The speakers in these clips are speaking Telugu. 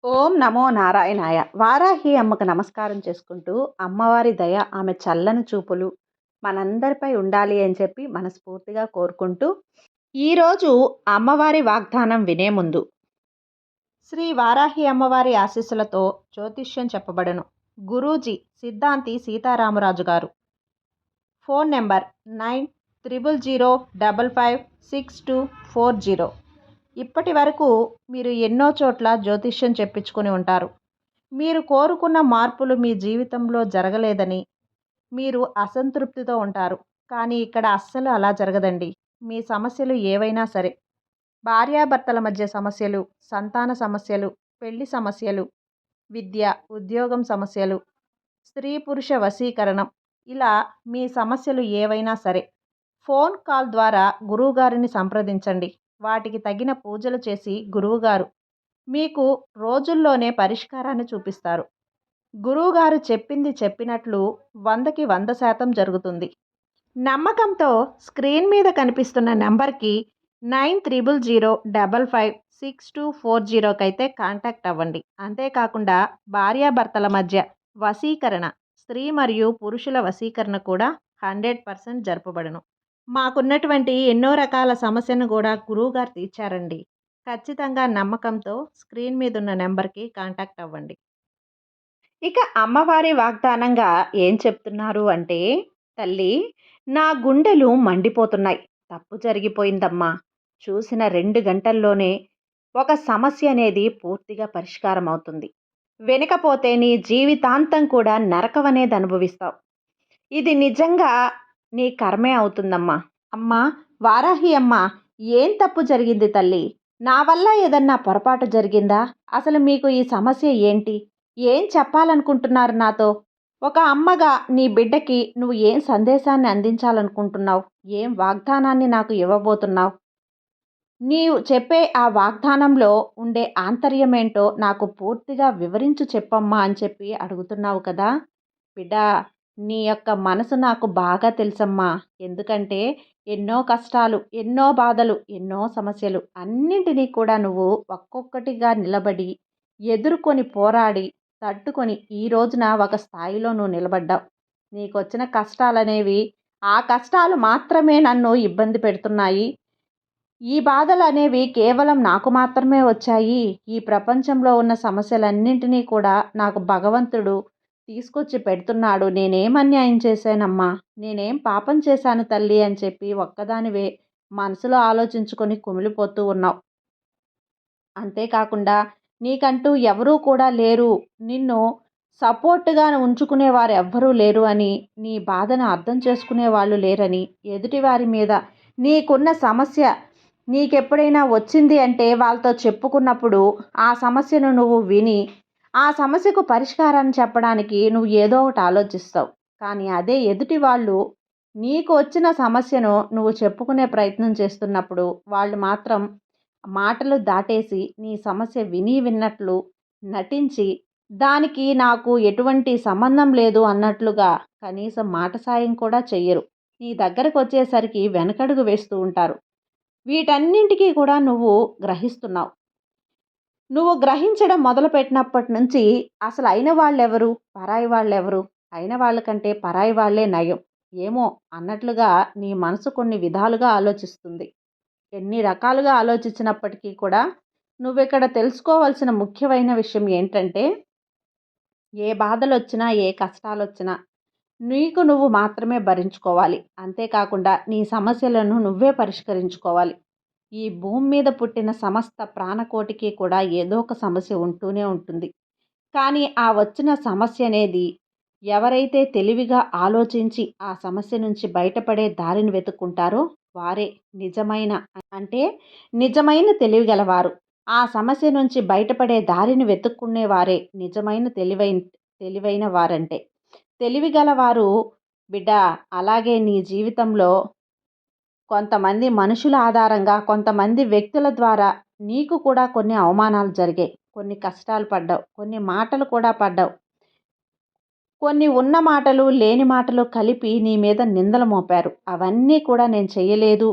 ఓం నమో నారాయణాయ. వారాహి అమ్మకు నమస్కారం చేసుకుంటూ, అమ్మవారి దయ, ఆమె చల్లని చూపులు మనందరిపై ఉండాలి అని చెప్పి మనస్ఫూర్తిగా కోరుకుంటూ, ఈరోజు అమ్మవారి వాగ్దానం వినే ముందు, శ్రీ వారాహి అమ్మవారి ఆశీస్సులతో జ్యోతిష్యం చెప్పబడను. గురూజీ సిద్ధాంతి సీతారామరాజు గారు. Phone number 9005556240. ఇప్పటి వరకు మీరు ఎన్నో చోట్ల జ్యోతిష్యం చెప్పించుకొని ఉంటారు. మీరు కోరుకున్న మార్పులు మీ జీవితంలో జరగలేదని మీరు అసంతృప్తితో ఉంటారు. కానీ ఇక్కడ అస్సలు అలా జరగదండి. మీ సమస్యలు ఏవైనా సరే, భార్యాభర్తల మధ్య సమస్యలు, సంతాన సమస్యలు, పెళ్లి సమస్యలు, విద్య, ఉద్యోగం సమస్యలు, స్త్రీ పురుష వశీకరణం, ఇలా మీ సమస్యలు ఏవైనా సరే ఫోన్ కాల్ ద్వారా గురువుగారిని సంప్రదించండి. వాటికి తగిన పూజలు చేసి గురువుగారు మీకు రోజుల్లోనే పరిష్కారాన్ని చూపిస్తారు. గురువుగారు చెప్పింది చెప్పినట్లు 100కి 100% జరుగుతుంది. నమ్మకంతో స్క్రీన్ మీద కనిపిస్తున్న నెంబర్కి 9300556240 అయితే కాంటాక్ట్ అవ్వండి. అంతేకాకుండా భార్యాభర్తల మధ్య వశీకరణ, స్త్రీ మరియు పురుషుల వశీకరణ కూడా 100% జరపబడును. మాకున్నటువంటి ఎన్నో రకాల సమస్యను కూడా గురువుగారు తీర్చారండి. ఖచ్చితంగా నమ్మకంతో స్క్రీన్ మీద ఉన్న నెంబర్కి కాంటాక్ట్ అవ్వండి. ఇక అమ్మవారి వాగ్దానంగా ఏం చెప్తున్నారు అంటే, తల్లి, నా గుండెలు మండిపోతున్నాయి. తప్పు జరిగిపోయిందమ్మా. చూసిన 2 గంటల్లోనే ఒక సమస్య అనేది పూర్తిగా పరిష్కారం అవుతుంది. వెనకపోతే నీ జీవితాంతం కూడా నరకం అనేది అనుభవిస్తావు. ఇది నిజంగా నీ కర్మే అవుతుందమ్మా. అమ్మా వారాహి అమ్మ, ఏం తప్పు జరిగింది తల్లి? నా వల్ల ఏదన్నా పొరపాటు జరిగిందా? అసలు మీకు ఈ సమస్య ఏంటి? ఏం చెప్పాలనుకుంటున్నారు నాతో? ఒక అమ్మగా నీ బిడ్డకి నువ్వు ఏం సందేశాన్ని అందించాలనుకుంటున్నావు? ఏం వాగ్దానాన్ని నాకు ఇవ్వబోతున్నావు? నీవు చెప్పే ఆ వాగ్దానంలో ఉండే ఆంతర్యమేంటో నాకు పూర్తిగా వివరించు చెప్పమ్మా అని చెప్పి అడుగుతున్నావు కదా బిడ్డా. నీ యొక్క మనసు నాకు బాగా తెలుసమ్మా. ఎందుకంటే ఎన్నో కష్టాలు, ఎన్నో బాధలు, ఎన్నో సమస్యలు అన్నింటినీ కూడా నువ్వు ఒక్కొక్కటిగా నిలబడి ఎదుర్కొని పోరాడి తట్టుకొని ఈ రోజున ఒక స్థాయిలో నువ్వు నిలబడ్డావు. నీకొచ్చిన కష్టాలనేవి ఆ కష్టాలు మాత్రమే నన్ను ఇబ్బంది పెడుతున్నాయి. ఈ బాధలు అనేవి కేవలం నాకు మాత్రమే వచ్చాయి. ఈ ప్రపంచంలో ఉన్న సమస్యలన్నింటినీ కూడా నాకు భగవంతుడు తీసుకొచ్చి పెడుతున్నాడు. నేనేం అన్యాయం చేశానమ్మా? నేనేం పాపం చేశాను తల్లి అని చెప్పి ఒక్కదానివే మనసులో ఆలోచించుకొని కుమిలిపోతూ ఉన్నావు. అంతేకాకుండా నీకంటూ ఎవరూ కూడా లేరు, నిన్ను సపోర్ట్గా ఉంచుకునేవారు ఎవ్వరూ లేరు అని, నీ బాధను అర్థం చేసుకునే వాళ్ళు లేరని, ఎదుటివారి మీద నీకున్న సమస్య నీకెప్పుడైనా వచ్చింది అంటే వాళ్ళతో చెప్పుకున్నప్పుడు ఆ సమస్యను నువ్వు విని ఆ సమస్యకు పరిష్కారాన్ని చెప్పడానికి నువ్వు ఏదో ఒకటి ఆలోచిస్తావు. కానీ అదే ఎదుటి వాళ్ళు నీకు వచ్చిన సమస్యను నువ్వు చెప్పుకునే ప్రయత్నం చేస్తున్నప్పుడు వాళ్ళు మాత్రం మాటలు దాటేసి నీ సమస్య విన్నట్లు నటించి దానికి నాకు ఎటువంటి సంబంధం లేదు అన్నట్లుగా కనీసం మాట సాయం కూడా చెయ్యరు. నీ దగ్గరకు వచ్చేసరికి వెనకడుగు వేస్తూ ఉంటారు. వీటన్నింటికీ కూడా నువ్వు గ్రహిస్తున్నావు. నువ్వు గ్రహించడం మొదలుపెట్టినప్పటి నుంచి అసలు అయిన వాళ్ళెవరు, పరాయి వాళ్ళెవరు? అయిన వాళ్ళకంటే పరాయి వాళ్ళే నయం ఏమో అన్నట్లుగా నీ మనసు కొన్ని విధాలుగా ఆలోచిస్తుంది. ఎన్ని రకాలుగా ఆలోచించినప్పటికీ కూడా నువ్విక్కడ తెలుసుకోవాల్సిన ముఖ్యమైన విషయం ఏంటంటే, ఏ బాధలొచ్చినా, ఏ కష్టాలొచ్చినా నీకు నువ్వు మాత్రమే భరించుకోవాలి. అంతేకాకుండా నీ సమస్యలను నువ్వే పరిష్కరించుకోవాలి. ఈ భూమి మీద పుట్టిన సమస్త ప్రాణకోటికి కూడా ఏదో ఒక సమస్య ఉంటూనే ఉంటుంది. కానీ ఆ వచ్చిన సమస్య అనేది ఎవరైతే తెలివిగా ఆలోచించి ఆ సమస్య నుంచి బయటపడే దారిని వెతుక్కుంటారో వారే నిజమైన అంటే నిజమైన తెలివిగలవారు. ఆ సమస్య నుంచి బయటపడే దారిని వెతుక్కునే వారే నిజమైన తెలివైన వారంటే. తెలివిగలవారు బిడ్డ. అలాగే నీ జీవితంలో కొంతమంది మనుషుల ఆధారంగా, కొంతమంది వ్యక్తుల ద్వారా నీకు కూడా కొన్ని అవమానాలు జరిగాయి. కొన్ని కష్టాలు పడ్డావు. కొన్ని మాటలు కూడా పడ్డావు. కొన్ని ఉన్న మాటలు, లేని మాటలు కలిపి నీ మీద నిందలు మోపారు. అవన్నీ కూడా నేను చేయలేదు,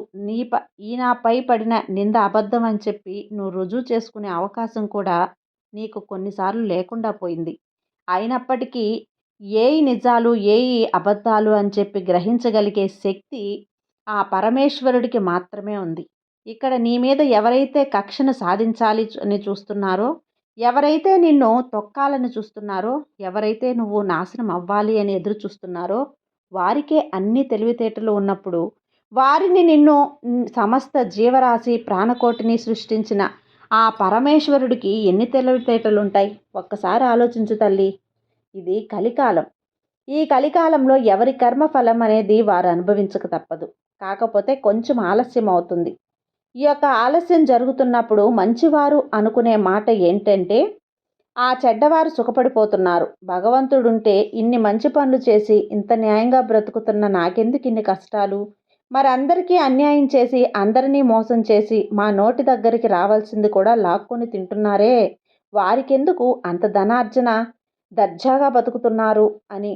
నాపై పడిన నింద అబద్ధం అని చెప్పి నువ్వు రుజువు చేసుకునే అవకాశం కూడా నీకు కొన్నిసార్లు లేకుండా పోయింది. అయినప్పటికీ ఏయి నిజాలు, ఏయి అబద్ధాలు అని చెప్పి గ్రహించగలిగే శక్తి ఆ పరమేశ్వరుడికి మాత్రమే ఉంది. ఇక్కడ నీ మీద ఎవరైతే కక్షను సాధించాలి అని చూస్తున్నారో, ఎవరైతే నిన్ను తొక్కాలని చూస్తున్నారో, ఎవరైతే నువ్వు నాశనం అవ్వాలి అని ఎదురు చూస్తున్నారో, వారికే అన్ని తెలివితేటలు ఉన్నప్పుడు, వారిని నిన్ను సమస్త జీవరాశి ప్రాణకోటిని సృష్టించిన ఆ పరమేశ్వరుడికి ఎన్ని తెలివితేటలుంటాయి? ఒక్కసారి ఆలోచించు తల్లి. ఇది కలికాలం. ఈ కలికాలంలో ఎవరి కర్మఫలం అనేది వారు అనుభవించక తప్పదు. కాకపోతే కొంచెం ఆలస్యం అవుతుంది. ఈ యొక్క ఆలస్యం జరుగుతున్నప్పుడు మంచివారు అనుకునే మాట ఏంటంటే, ఆ చెడ్డవారు సుఖపడిపోతున్నారు. భగవంతుడుంటే ఇన్ని మంచి పనులు చేసి ఇంత న్యాయంగా బ్రతుకుతున్న నాకెందుకు ఇన్ని కష్టాలు? మరి అందరికీ అన్యాయం చేసి అందరినీ మోసం చేసి మా నోటి దగ్గరికి రావాల్సింది కూడా లాక్కొని తింటున్నారే, వారికెందుకు అంత ధనార్జన, దర్జాగా బతుకుతున్నారు అని.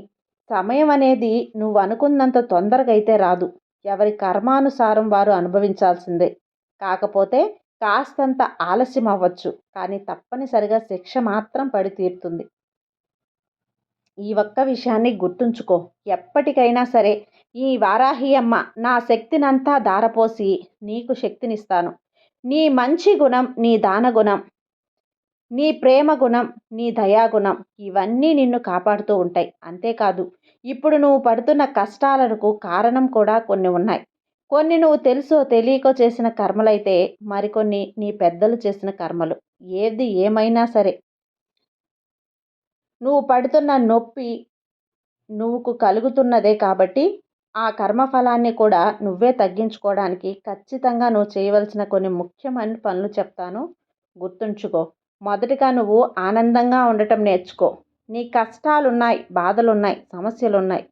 సమయం అనేది నువ్వు అనుకున్నంత తొందరగా అయితే రాదు. ఎవరి కర్మానుసారం వారు అనుభవించాల్సిందే. కాకపోతే కాస్తంత ఆలస్యం అవ్వచ్చు, కానీ తప్పనిసరిగా శిక్ష మాత్రం పడి తీరుతుంది. ఈ ఒక్క విషయాన్ని గుర్తుంచుకో. ఎప్పటికైనా సరే ఈ వారాహి అమ్మ నా శక్తినంతా ధారపోసి నీకు శక్తినిస్తాను. నీ మంచి గుణం, నీ దాన గుణం, నీ ప్రేమ గుణం, నీ దయాగుణం ఇవన్నీ నిన్ను కాపాడుతూ ఉంటాయి. అంతేకాదు, ఇప్పుడు నువ్వు పడుతున్న కష్టాలకు కారణం కూడా కొన్ని ఉన్నాయి. కొన్ని నువ్వు తెలుసో తెలియకో చేసిన కర్మలైతే, మరికొన్ని నీ పెద్దలు చేసిన కర్మలు. ఏది ఏమైనా సరే నువ్వు పడుతున్న నొప్పి నువ్వుకు కలుగుతున్నదే కాబట్టి ఆ కర్మఫలాన్ని కూడా నువ్వే తగ్గించుకోవడానికి ఖచ్చితంగా నువ్వు చేయవలసిన కొన్ని ముఖ్యమైన పనులు చెప్తాను, గుర్తుంచుకో. మొదటిగా నువ్వు ఆనందంగా ఉండటం నేర్చుకో. నీ కష్టాలున్నాయి, బాధలున్నాయి, సమస్యలున్నాయి.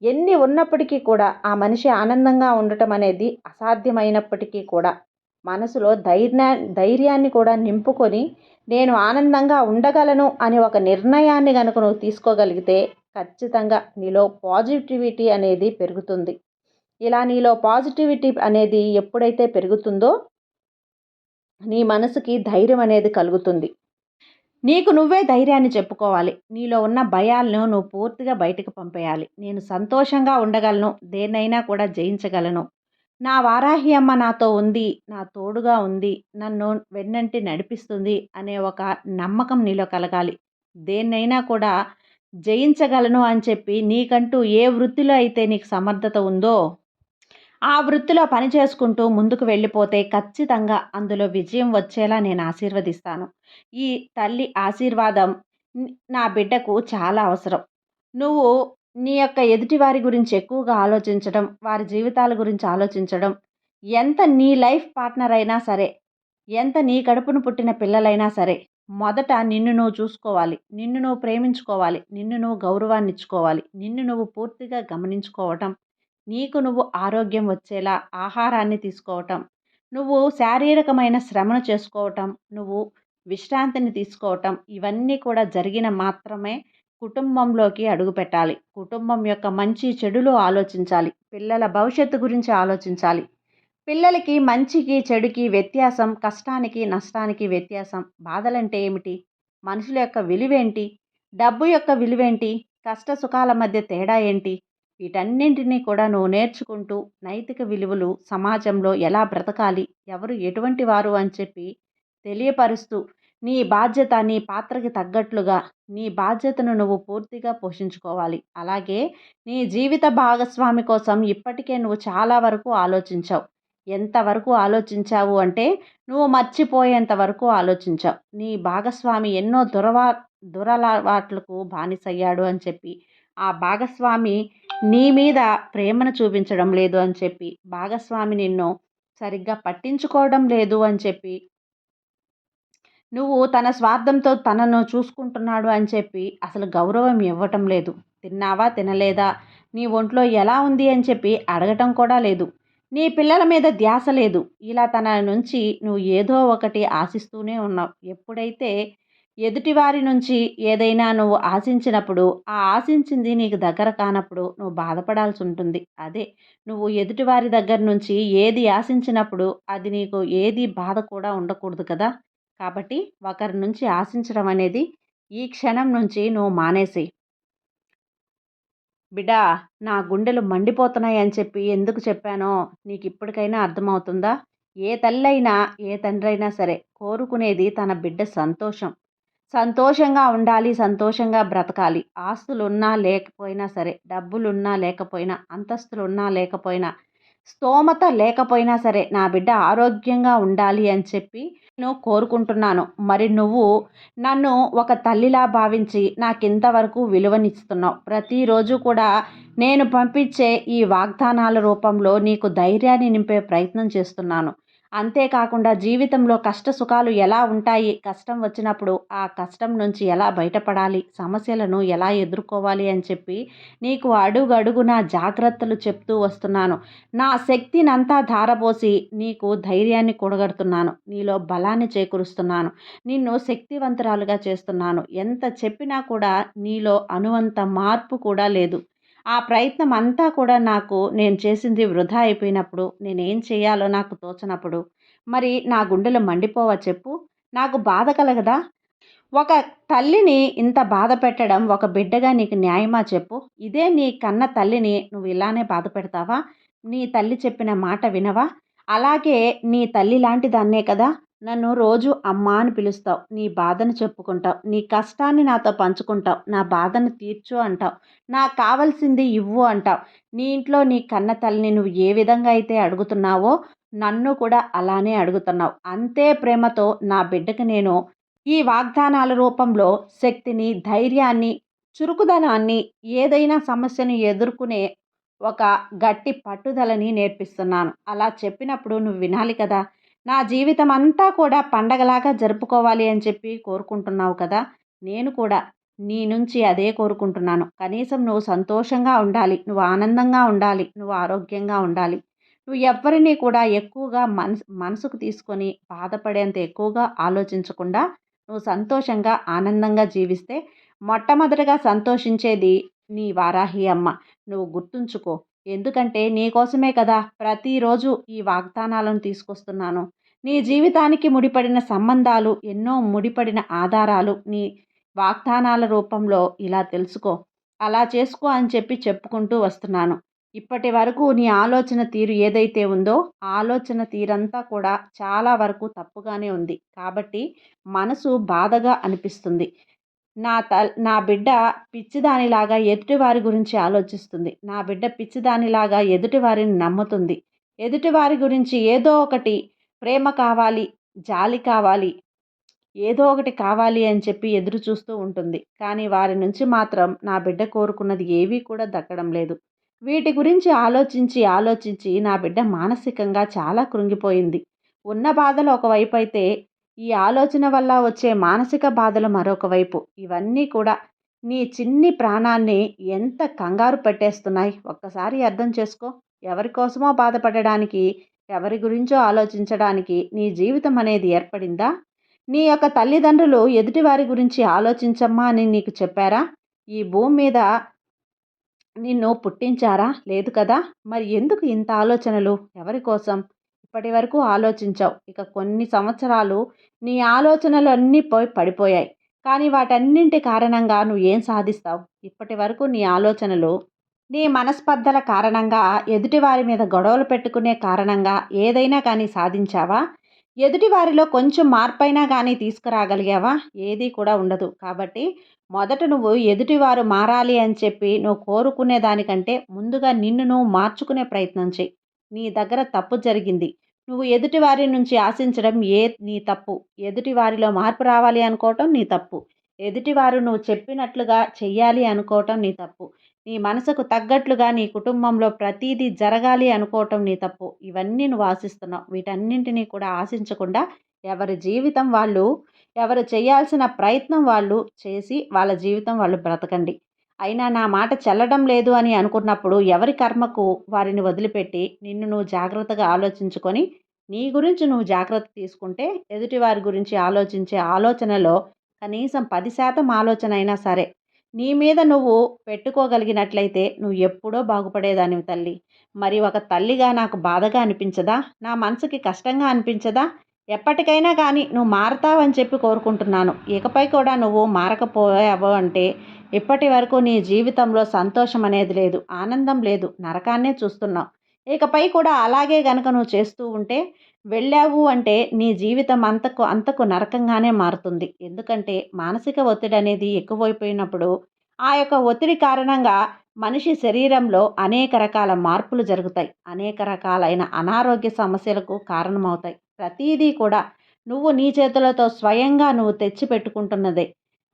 ఎన్ని ఉన్నప్పటికీ కూడా ఆ మనిషి ఆనందంగా ఉండటం అనేది అసాధ్యమైనప్పటికీ కూడా మనసులో ధైర్యాన్ని కూడా నింపుకొని నేను ఆనందంగా ఉండగలను అని ఒక నిర్ణయాన్ని కనుక నువ్వు తీసుకోగలిగితే ఖచ్చితంగా నీలో పాజిటివిటీ అనేది పెరుగుతుంది. ఇలా నీలో పాజిటివిటీ అనేది ఎప్పుడైతే పెరుగుతుందో నీ మనసుకి ధైర్యం అనేది కలుగుతుంది. నీకు నువ్వే ధైర్యాన్ని చెప్పుకోవాలి. నీలో ఉన్న భయాలను నువ్వు పూర్తిగా బయటకు పంపేయాలి. నేను సంతోషంగా ఉండగలను, దేన్నైనా కూడా జయించగలను. నా వారాహి అమ్మ నాతో ఉంది, నా తోడుగా ఉంది, నన్ను వెన్నంటి నడిపిస్తుంది అనే ఒక నమ్మకం నీలో కలగాలి. దేన్నైనా కూడా జయించగలను అని చెప్పి నీకంటూ ఏ వృత్తిలో అయితే నీకు సమర్థత ఉందో ఆ వృత్తిలో పని చేసుకుంటూ ముందుకు వెళ్ళిపోతే ఖచ్చితంగా అందులో విజయం వచ్చేలా నేను ఆశీర్వదిస్తాను. ఈ తల్లి ఆశీర్వాదం నా బిడ్డకు చాలా అవసరం. నువ్వు నీ యొక్క ఎదుటివారి గురించి ఎక్కువగా ఆలోచించడం, వారి జీవితాల గురించి ఆలోచించడం, ఎంత నీ లైఫ్ పార్ట్నర్ అయినా సరే, ఎంత నీ కడుపును పుట్టిన పిల్లలైనా సరే, మొదట నిన్ను నువ్వు చూసుకోవాలి. నిన్ను నువ్వు ప్రేమించుకోవాలి. నిన్ను నువ్వు గౌరవాన్ని ఇచ్చుకోవాలి. నిన్ను నువ్వు పూర్తిగా గమనించుకోవటం, నీకు నువ్వు ఆరోగ్యం వచ్చేలా ఆహారాన్ని తీసుకోవటం, నువ్వు శారీరకమైన శ్రమను చేసుకోవటం, నువ్వు విశ్రాంతిని తీసుకోవటం, ఇవన్నీ కూడా జరిగిన మాత్రమే కుటుంబంలోకి అడుగుపెట్టాలి. కుటుంబం యొక్క మంచి చెడులు ఆలోచించాలి. పిల్లల భవిష్యత్తు గురించి ఆలోచించాలి. పిల్లలకి మంచికి చెడుకి వ్యత్యాసం, కష్టానికి నష్టానికి వ్యత్యాసం, బాధలంటే ఏమిటి, మనుషుల యొక్క విలువేంటి, డబ్బు యొక్క విలువేంటి, కష్ట సుఖాల మధ్య తేడా ఏంటి, వీటన్నింటినీ కూడా నువ్వు నేర్చుకుంటూ నైతిక విలువలు సమాజంలో ఎలా బ్రతకాలి, ఎవరు ఎటువంటి వారు అని చెప్పి తెలియపరుస్తూ నీ బాధ్యత, నీ పాత్రకి తగ్గట్లుగా నీ బాధ్యతను నువ్వు పూర్తిగా పోషించుకోవాలి. అలాగే నీ జీవిత భాగస్వామి కోసం ఇప్పటికే నువ్వు చాలా వరకు ఆలోచించావు. ఎంతవరకు ఆలోచించావు అంటే నువ్వు మర్చిపోయేంత వరకు ఆలోచించావు. నీ భాగస్వామి ఎన్నో దురలవాట్లకు బానిసయ్యాడు అని చెప్పి, ఆ భాగస్వామి నీ మీద ప్రేమను చూపించడం లేదు అని చెప్పి, భాగస్వామి నిన్ను సరిగ్గా పట్టించుకోవడం లేదు అని చెప్పి, నువ్వు తన స్వార్థంతో తనను చూసుకుంటున్నాడు అని చెప్పి అసలు గౌరవం ఇవ్వటం లేదు. తిన్నావా తినలేదా, నీ ఒంట్లో ఎలా ఉంది అని చెప్పి అడగటం కూడా లేదు. నీ పిల్లల మీద ధ్యాస లేదు. ఇలా తన నుంచి నువ్వు ఏదో ఒకటి ఆశిస్తూనే ఉన్నావు. ఎప్పుడైతే ఎదుటివారి నుంచి ఏదైనా నువ్వు ఆశించినప్పుడు, ఆ ఆశించింది నీకు దగ్గర కానప్పుడు నువ్వు బాధపడాల్సి ఉంటుంది. అదే నువ్వు ఎదుటివారి దగ్గర నుంచి ఏది ఆశించినప్పుడు అది నీకు ఏది బాధ కూడా ఉండకూడదు కదా. కాబట్టి ఒకరి నుంచి ఆశించడం అనేది ఈ క్షణం నుంచి నువ్వు మానేసేయి. బిడ్డా, నా గుండెలు మండిపోతున్నాయి అని చెప్పి ఎందుకు చెప్పానో నీకు ఇప్పటికైనా అర్థమవుతుందా? ఏ తల్లైనా, ఏ తండ్రైనా సరే కోరుకునేది తన బిడ్డ సంతోషం. సంతోషంగా ఉండాలి, సంతోషంగా బ్రతకాలి. ఆస్తులున్నా లేకపోయినా సరే, డబ్బులున్నా లేకపోయినా, అంతస్తులున్నా లేకపోయినా, స్తోమత లేకపోయినా సరే నా బిడ్డ ఆరోగ్యంగా ఉండాలి అని చెప్పి నేను కోరుకుంటున్నాను. మరి నువ్వు నన్ను ఒక తల్లిలా భావించి నాకింతవరకు విలువనిస్తున్నావు. ప్రతిరోజు కూడా నేను పంపించే ఈ వాగ్దానాల రూపంలో నీకు ధైర్యాన్ని నింపే ప్రయత్నం చేస్తున్నాను. అంతేకాకుండా జీవితంలో కష్ట సుఖాలు ఎలా ఉంటాయి, కష్టం వచ్చినప్పుడు ఆ కష్టం నుంచి ఎలా బయటపడాలి, సమస్యలను ఎలా ఎదుర్కోవాలి అని చెప్పి నీకు అడుగడుగున జాగ్రత్తలు చెప్తూ వస్తున్నాను. నా శక్తినంతా ధారపోసి నీకు ధైర్యాన్ని కూడగడుతున్నాను. నీలో బలాన్ని చేకూరుస్తున్నాను. నిన్ను శక్తివంతురాలుగా చేస్తున్నాను. ఎంత చెప్పినా కూడా నీలో అణువంత మార్పు కూడా లేదు. ఆ ప్రయత్నం అంతా కూడా నేను చేసింది వృధా అయిపోయినప్పుడు, నేనేం చేయాలో నాకు తోచనప్పుడు, మరి నా గుండెలు మండిపోవా చెప్పు? నాకు బాధ కలగదా? ఒక తల్లిని ఇంత బాధ పెట్టడం ఒక బిడ్డగా నీకు న్యాయమా చెప్పు? ఇదే నీ కన్న తల్లిని నువ్వు ఇలానే బాధ పెడతావా? నీ తల్లి చెప్పిన మాట వినవా? అలాగే నీ తల్లి లాంటి దాన్నే కదా! నన్ను రోజు అమ్మా అని పిలుస్తావు. నీ బాధను చెప్పుకుంటావు. నీ కష్టాన్ని నాతో పంచుకుంటావు. నా బాధను తీర్చు అంటావు. నాకు కావాల్సింది ఇవ్వు అంటావు. నీ ఇంట్లో నీ కన్న తల్లిని నువ్వు ఏ విధంగా అయితే అడుగుతున్నావో నన్ను కూడా అలానే అడుగుతున్నావు. అంతే ప్రేమతో నా బిడ్డకి నేను ఈ వాగ్దానాల రూపంలో శక్తిని, ధైర్యాన్ని, చురుకుదనాన్ని, ఏదైనా సమస్యను ఎదుర్కొనే ఒక గట్టి పట్టుదలని నేర్పిస్తున్నాను. అలా చెప్పినప్పుడు నువ్వు వినాలి కదా! నా జీవితం అంతా కూడా పండగలాగా జరుపుకోవాలి అని చెప్పి కోరుకుంటున్నావు కదా! నేను కూడా నీ నుంచి అదే కోరుకుంటున్నాను. కనీసం నువ్వు సంతోషంగా ఉండాలి. నువ్వు ఆనందంగా ఉండాలి. నువ్వు ఆరోగ్యంగా ఉండాలి. నువ్వు ఎవ్వరిని కూడా ఎక్కువగా మనసుకు తీసుకొని బాధపడేంత ఎక్కువగా ఆలోచించకుండా నువ్వు సంతోషంగా, ఆనందంగా జీవిస్తే మొట్టమొదటగా సంతోషించేది నీ వారాహి అమ్మ. నువ్వు గుర్తుంచుకో. ఎందుకంటే నీకోసమే కదా ప్రతిరోజు ఈ వాగ్దానాలను తీసుకొస్తున్నాను. నీ జీవితానికి ముడిపడిన సంబంధాలు, ఎన్నో ముడిపడిన ఆధారాలు నీ వాగ్దానాల రూపంలో ఇలా తెలుసుకో. అలా చేసుకో అని చెప్పి చెప్పుకుంటూ వస్తున్నాను. ఇప్పటి వరకు నీ ఆలోచన తీరు ఏదైతే ఉందో, ఆ ఆలోచన తీరంతా కూడా చాలా వరకు తప్పుగానే ఉంది. కాబట్టి మనసు బాధగా అనిపిస్తుంది. నా బిడ్డ పిచ్చిదానిలాగా ఎదుటివారి గురించి ఆలోచిస్తుంది. నా బిడ్డ పిచ్చిదానిలాగా ఎదుటివారిని నమ్ముతుంది. ఎదుటివారి గురించి ఏదో ఒకటి ప్రేమ కావాలి, జాలి కావాలి, ఏదో ఒకటి కావాలి అని చెప్పి ఎదురు చూస్తూ ఉంటుంది. కానీ వారి నుంచి మాత్రం నా బిడ్డ కోరుకున్నది ఏవీ కూడా దక్కడం లేదు. వీటి గురించి ఆలోచించి, ఆలోచించి నా బిడ్డ మానసికంగా చాలా కృంగిపోయింది. ఉన్న బాధలు ఒకవైపు అయితే, ఈ ఆలోచన వల్ల వచ్చే మానసిక బాధలు మరొక వైపు. ఇవన్నీ కూడా నీ చిన్ని ప్రాణాన్ని ఎంత కంగారు పెట్టేస్తున్నాయి. ఒక్కసారి అర్థం చేసుకో. ఎవరి కోసమో బాధపడడానికి, ఎవరి గురించో ఆలోచించడానికి నీ జీవితం అనేది ఏర్పడిందా? నీ యొక్క తల్లిదండ్రులు ఎదుటివారి గురించి ఆలోచించమ్మా అని నీకు చెప్పారా? ఈ భూమి మీద నిన్ను పుట్టించారా? లేదు కదా! మరి ఎందుకు ఇంత ఆలోచనలు? ఎవరి కోసం? ఇప్పటి వరకు ఆలోచించావు. ఇక కొన్ని సంవత్సరాలు నీ ఆలోచనలు అన్నీ పడిపోయాయి. కానీ వాటన్నింటి కారణంగా నువ్వు ఏం సాధిస్తావు? ఇప్పటి వరకు నీ ఆలోచనలు నీ మనస్పర్ధల కారణంగా, ఎదుటివారి మీద గొడవలు పెట్టుకునే కారణంగా ఏదైనా కానీ సాధించావా? ఎదుటివారిలో కొంచెం మార్పైనా కానీ తీసుకురాగలిగావా? ఏదీ కూడా ఉండదు. కాబట్టి మొదట నువ్వు ఎదుటివారు మారాలి అని చెప్పి నువ్వు కోరుకునే దానికంటే ముందుగా నిన్ను నువ్వు మార్చుకునే ప్రయత్నం చెయ్యి. నీ దగ్గర తప్పు జరిగింది. నువ్వు ఎదుటివారి నుంచి ఆశించడం నీ తప్పు. ఎదుటివారిలో మార్పు రావాలి అనుకోవటం నీ తప్పు. ఎదుటివారు నువ్వు చెప్పినట్లుగా చెయ్యాలి అనుకోవటం నీ తప్పు. నీ మనసుకు తగ్గట్లుగా నీ కుటుంబంలో ప్రతీదీ జరగాలి అనుకోవటం నీ తప్పు. ఇవన్నీ నువ్వు ఆశిస్తున్నావు. వీటన్నింటినీ కూడా ఆశించకుండా ఎవరి జీవితం వాళ్ళు, ఎవరు చేయాల్సిన ప్రయత్నం వాళ్ళు చేసి వాళ్ళ జీవితం వాళ్ళు బ్రతకండి. అయినా నా మాట చెల్లడం లేదు అని అనుకున్నప్పుడు ఎవరి కర్మకు వారిని వదిలిపెట్టి నిన్ను నువ్వు జాగ్రత్తగా ఆలోచించుకొని నీ గురించి నువ్వు జాగ్రత్త తీసుకుంటే ఎదుటివారి గురించి ఆలోచించే ఆలోచనలో కనీసం 10% ఆలోచన అయినా సరే నీ మీద నువ్వు పెట్టుకోగలిగినట్లయితే నువ్వు ఎప్పుడో బాగుపడేదానివి తల్లి. మరి ఒక తల్లిగా నాకు బాధగా అనిపించదా? నా మనసుకి కష్టంగా అనిపించదా? ఎప్పటికైనా కానీ నువ్వు మారతావని చెప్పి కోరుకుంటున్నాను. ఇకపై కూడా నువ్వు మారకపోయావు అంటే ఇప్పటి వరకు నీ జీవితంలో సంతోషం అనేది లేదు, ఆనందం లేదు, నరకాన్నే చూస్తున్నావు. ఇకపై కూడా అలాగే గనక నువ్వు చేస్తూ ఉంటే వెళ్ళావు అంటే నీ జీవితం అంతకు అంతకు నరకంగానే మారుతుంది. ఎందుకంటే మానసిక ఒత్తిడి అనేది ఎక్కువైపోయినప్పుడు ఆ యొక్క ఒత్తిడి కారణంగా మనిషి శరీరంలో అనేక రకాల మార్పులు జరుగుతాయి. అనేక రకాలైన అనారోగ్య సమస్యలకు కారణమవుతాయి. ప్రతీదీ కూడా నువ్వు నీ చేతులతో స్వయంగా నువ్వు తెచ్చిపెట్టుకుంటున్నదే.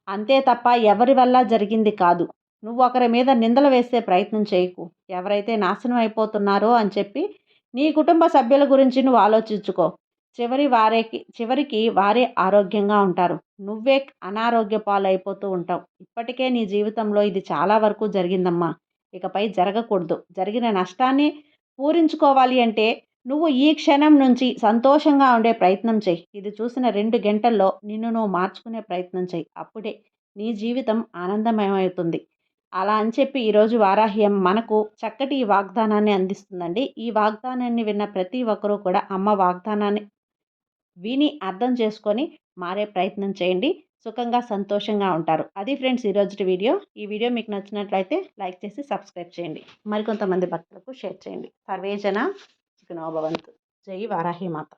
అంతే తప్ప ఎవరి వల్ల జరిగింది కాదు. నువ్వు ఒకరి మీద నిందలు వేసే ప్రయత్నం చేయకు. ఎవరైతే నాశనం అయిపోతున్నారో అని చెప్పి నీ కుటుంబ సభ్యుల గురించి నువ్వు ఆలోచించుకో. చివరికి వారే ఆరోగ్యంగా ఉంటారు. నువ్వే అనారోగ్య పాలైపోతూ ఉంటావు. ఇప్పటికే నీ జీవితంలో ఇది చాలా వరకు జరిగిందమ్మా. ఇకపై జరగకూడదు. జరిగిన నష్టాన్ని పూరించుకోవాలి అంటే నువ్వు ఈ క్షణం నుంచి సంతోషంగా ఉండే ప్రయత్నం చెయ్యి. ఇది చూసిన 2 గంటల్లో నిన్ను నువ్వు మార్చుకునే ప్రయత్నం చెయ్యి. అప్పుడే నీ జీవితం ఆనందమయమవుతుంది. అలా అని చెప్పి ఈరోజు వారాహ్యం మనకు చక్కటి ఈ వాగ్దానాన్ని అందిస్తుందండి. ఈ వాగ్దానాన్ని విన్న ప్రతి ఒక్కరూ కూడా అమ్మ వాగ్దానాన్ని విని అర్థం చేసుకొని మారే ప్రయత్నం చేయండి. సుఖంగా, సంతోషంగా ఉంటారు. అది ఫ్రెండ్స్ ఈరోజుటి వీడియో. ఈ వీడియో మీకు నచ్చినట్లయితే లైక్ చేసి సబ్స్క్రైబ్ చేయండి. మరికొంతమంది భక్తులకు షేర్ చేయండి. సర్వేజన సుఖినో భవంతు. జై వారాహి మాత.